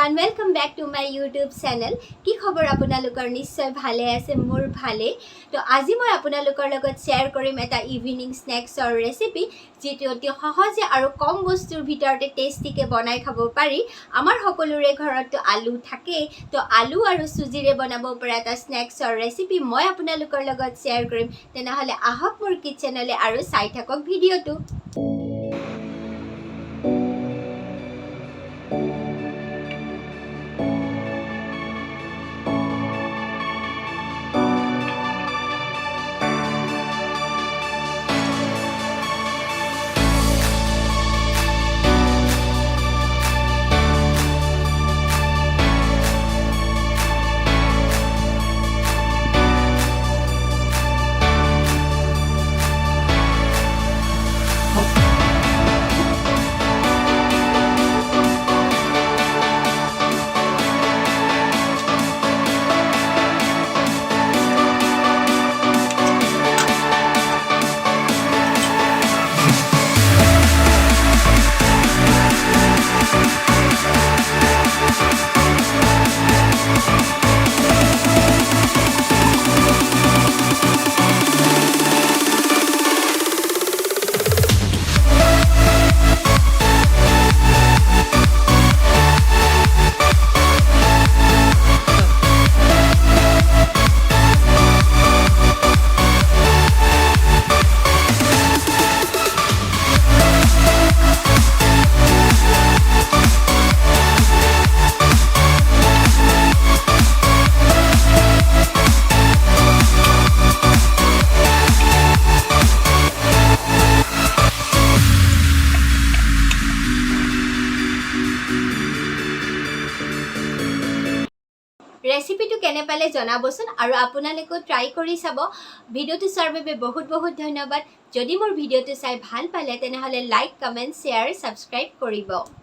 everyone, welcome back to my YouTube channel. কি খবৰ আপোনালোকৰ নিশ্চয় ভালে আছে মোৰ ভালে তো আজি মই আপোনালোকৰ লগত শেয়াৰ কৰিম এটা ইভিনিং স্ন্যাক্সৰ ৰেচিপি যেটো অতি সহজে আৰু কম বস্তুৰ ভিতৰতে টেষ্টিকে বনাই খাব পাৰি আমাৰ সকলোৰে ঘৰত তো আলু থাকে তো আলু আৰু সুজিৰে বনাব পৰা এটা স্ন্যাক্সৰ ৰেচিপি মই আপোনালোকৰ লগত শেয়াৰ কৰিম তেনেহলে আহক মোৰ কিচেনলে আৰু চাই থাকক ভিডিওটো ৰেচিপিটো কেনে পালে জনাবচোন আৰু আপোনালোকে ট্ৰাই কৰি চাব ভিডিওটো চাৰ বাবে বহুত বহুত ধন্যবাদ যদি মোৰ ভিডিওটো চাই ভাল পালে তেনেহলে লাইক কমেন্ট শেয়াৰ সাবস্ক্ৰাইব কৰিব